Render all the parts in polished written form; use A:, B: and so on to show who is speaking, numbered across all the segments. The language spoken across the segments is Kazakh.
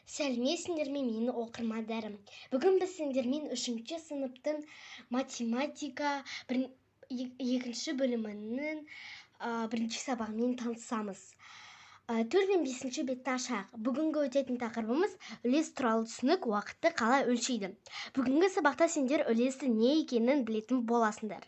A: Сәлеметсіңдер ме менің оқырмандарым. Бүгін біз сендермен 3-ші сыныптың математика екінші бөлімінің бірінші сабағымен танысамыз. 4 мен 5-ші бетті ашайық. Бүгінгі өтетін тақырыбымыз үлес туралы түсінік, уақытты қалай өлшейді. Бүгінгі сабақта сендер үлесті не екенін білетін боласыңдар.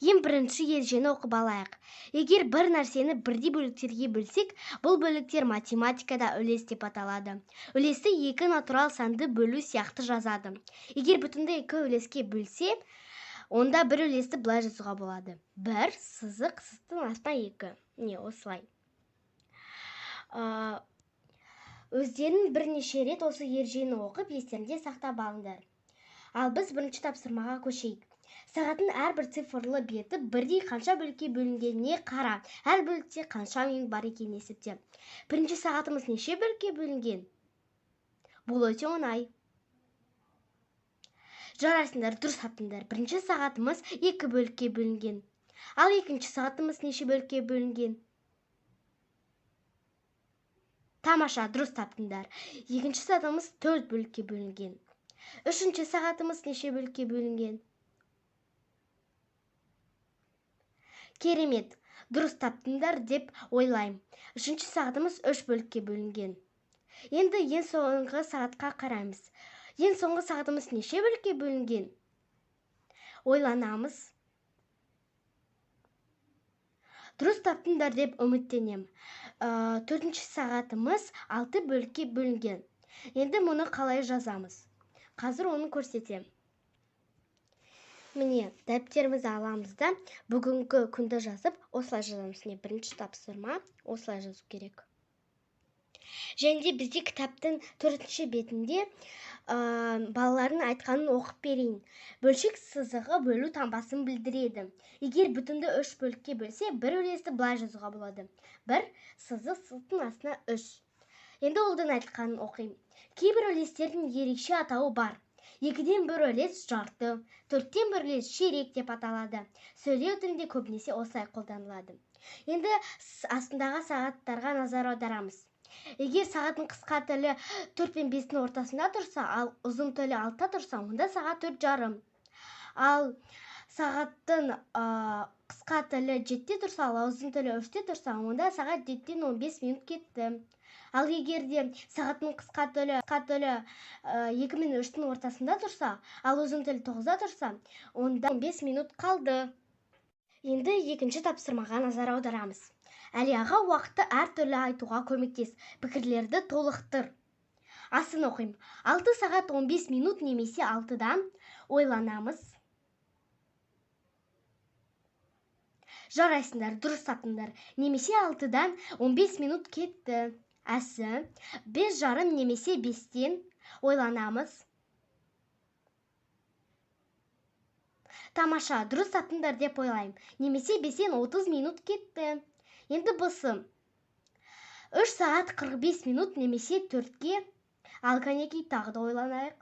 A: Ең бірінші ережені оқып алайық. Егер бір нәрсені бірдей бөліктерге бөлсек, бұл бөліктер математикада үлес деп аталады. Үлесті 2 натурал санды бөлу сияқты жазады. Егер бүтінді 2 үлеске бөлсе, онда бір үлесті былай жазуға болады. 1 сызық сызықтың астына 2. Не, осылай. Өздерін бірнеше рет осы ережені оқып, естерінде сақтап алыңдар. Ал біз бірінші тапсырмаға көшейік. Сағаттың әрбір цифрлы беті бірдей қанша бөлікке бөлінгеніне қара. Әр бөлікте қанша минут бар екенін есепте. Бірінші сағатымыз неше бөлікке бөлінген? Бұл өте оңай. Жарайсыңдар, дұрыс таптыңдар. Бірінші сағатымыз 2 бөлікке бөлінген. Ал екінші сағатымыз неше бөлікке бөлінген? Тамаша, дұрыс таптыңдар. Екінші сағатымыз 4 бөлікке бөлінген. Үшінші сағатымыз неше бөлікке бөлінген? Керемет, дұрыс таптыңдар деп ойлайм. Үшінші сағатымыз 3 бөлікке бөлінген. Енді ең соңғы сағатқа қараймыз. Ең соңғы сағатымыз неше бөлікке бөлінген? Ойланамыз. Дұрыс таптыңдар деп үміттенем. Төртінші сағатымыз 6 бөлікке бөлінген. Енді мұны қалай жазамыз? Қазір оны көрсетем. Міне, дәптерімізді аламыз да, бүгінгі күнді жазып, осылай жазамыз. Бірінші тапсырма осылай жазу керек. Және де бізде кітаптың 4-ші бетінде балалардың айтқанын оқып берейін. Бөлшек сызығы бөлу таңбасын білдіреді. Егер бүтінді 3 бөлікке бөлсе, бір үлесті былай жазуға болады. 1 сызық сызықтың астына 3. Енді олардың айтқанын оқимын. Кейбір үлестердің ерекше атауы бар. 2-ден бір үлес жарты, 4-тен бір үлес ширек деп аталады. Сөйлеу тілінде көбінесе осылай қолданылады. Енді астындағы сағаттарға назар аударамыз. Егер сағаттың қысқа тілі 4 пен 5-тің ортасында тұрса, ал ұзын тілі 6-та тұрса, онда сағат 4,5. Ал сағаттың қысқа тілі 7-те тұрса, ал ұзын тілі 3-те тұрса, онда сағат 7-тен 15 минут кетті. Ал егер де сағаттың қысқа тілі 2 мен 3-тің ортасында тұрса, ал ұзын тілі 9-да тұрса, онда 15 минут қалды. Енді екінші тапсырмаға назар аударамыз. Әли аға уақытты әртүрлі айтуға көмектес, пікірлерді толықтыр. Астын оқимын. 6 сағат 15 минут немесе 6-дан ойланамыз. Жарайсыңдар, дұрыс таптыңдар. Немесе 6-дан 15 минут кетті. Әсі, 5,5 немесе 5-тен ойланамыз. Тамаша, дұрыс таптыңдар деп ойлайым. Немесе 5-тен 30 минут кетті. Енді бұсы. 3 сағат 45 минут немесе 4-ке. Ал кәнекей тағы да ойланайық.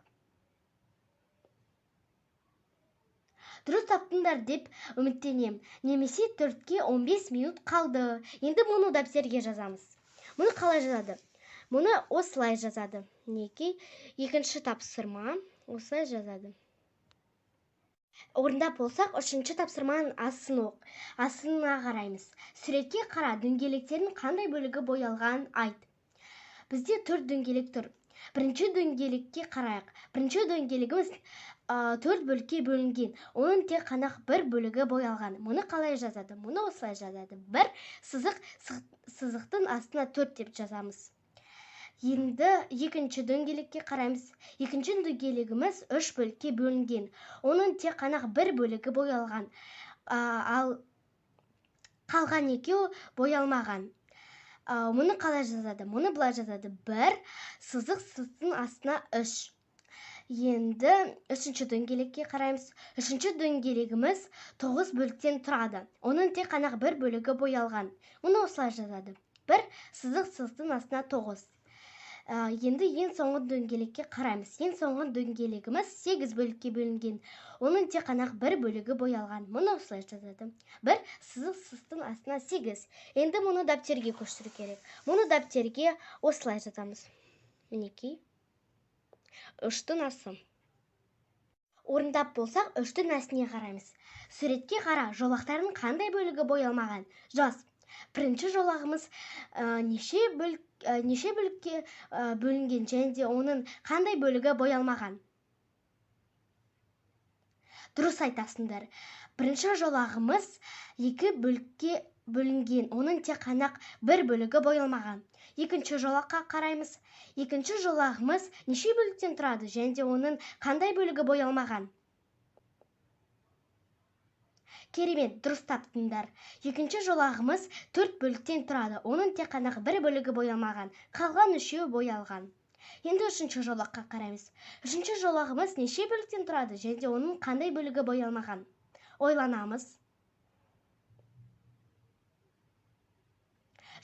A: Дұрыс таптыңдар деп үміттенем. Немесе 4-ке 15 минут қалды. Енді мұны дәптерге жазамыз. Мұны қалай жазады? Мұны осылай жазады. Неке? Екінші тапсырма осылай жазады. Орындап болсақ, 3-ші тапсырманың астын оқ. Астына қараймыз. Суретке қара, дөңгелектердің қандай бөлігі боялған айт. Бізде 4 дөңгелек тұр. Бірінші дөңгелекке қарайық. Бірінші дөңгелегіміз 4 бөлікке бөлінген. Оның тек қана бір бөлігі боялған. Мұны қалай жазады? Мұны осылай жазады. 1 сызықтың астына 4 деп жазамыз. Енді екінші дөңгелекке қараймыз. Екінші дөңгелегіміз 3 бөлікке бөлінген. Оның тек қана бір бөлігі боялған. Ал қалған екеуі боялмаған. Мұны қалай жазады? Мұны былай жазады. 1 сызықтың астына 3. Енді 3-ші дөңгелекке қараймыз. 3-ші дөңгелегіміз 9 бөліктен тұрады. Оның тек қана бір бөлігі боялған. Мұны осылай жазады. 1 сызықтың астына 9. Енді ең соңғы дөңгелекке қараймыз. Ең соңғы дөңгелегіміз 8 бөлікке бөлінген. Оның тек қана бір бөлігі боялған. Мұны осылай жазады. 1 сызықтың астына 8. Енді мұны дәптерге көшіру керек. Мұны дәптерге осылай жазамыз. Мінекей. үштің асы. Орындап болсақ, үштің асіне қараймыз. Суретке қара, жолақтардың қандай бөлігі боялмаған? Жаз. Бірінші жолағымыз неше бөлікке бөлінген және оның қандай бөлігі боялмаған? Дұрыс айтасыңдар. Бірінші жолағымыз екі бөлікке бөлінген, оның тек қана бір бөлігі боялмаған. Екінші жолаққа қараймыз. Екінші жолағымыз неше бөліктен тұрады және оның қандай бөлігі боялмаған? Керемет, дұрыс таптыңдар. Екінші жолағымыз 4 бөліктен тұрады, оның тек қана бір бөлігі боялмаған, қалған үшеуі боялған. Енді үшінші жолаққа қараймыз. Үшінші жолағымыз неше бөліктен тұрады және оның қандай бөлігі боялмаған? Ойланамыз.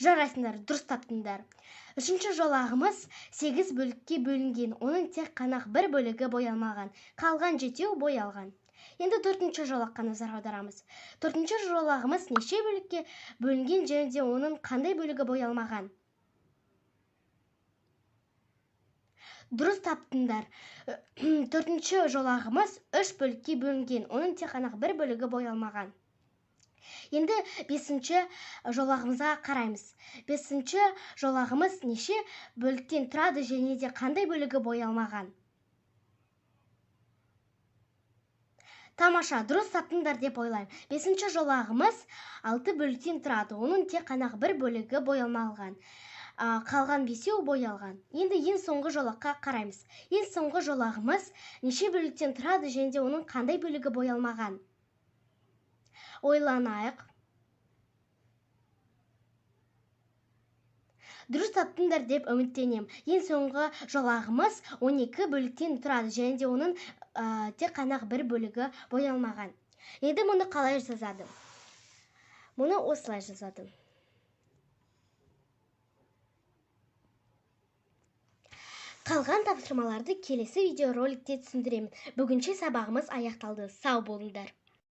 A: Жарайсыңдар, дұрыс таптыңдар. Үшінші жолағымыз 8 бөлікке бөлінген, оның тек қана бір бөлігі боялмаған, қалған жетеуі боялған. Енді төртінші жолаққа назар аударамыз. Төртінші жолағымыз неше бөлікке бөлінген және оның қандай бөлігі боялмаған? Дұрыс таптыңдар. Төртінші жолағымыз 3 бөлікке бөлінген, оның тек қана бір бөлігі боялмаған. Енді бесінші жолағымызға қараймыз. Бесінші жолағымыз неше бөліктен тұрады және де қандай бөлігі боялмаған? Тамаша, дұрыс таптыңдар деп ойлаймын. Бесінші жолағымыз 6 бөліктен тұрады, оның тек қана бір бөлігі боялмаған. Қалған бесеуі боялған. Енді ең соңғы жолаққа қараймыз. Ең соңғы жолағымыз неше бөліктен тұрады және оның қандай бөлігі боялмаған? Ойланайық. Дұрыс таптыңдар деп үміттенем. Ең соңғы жолағымыз 12 бөліктен тұрады және де оның тек қана бір бөлігі боялмаған. Енді мұны қалай жазады? Мұны осылай жазады. Қалған тапсырмаларды келесі видеороликте түсіндіремін. Бүгінше сабағымыз аяқталды. Сау болыңдар.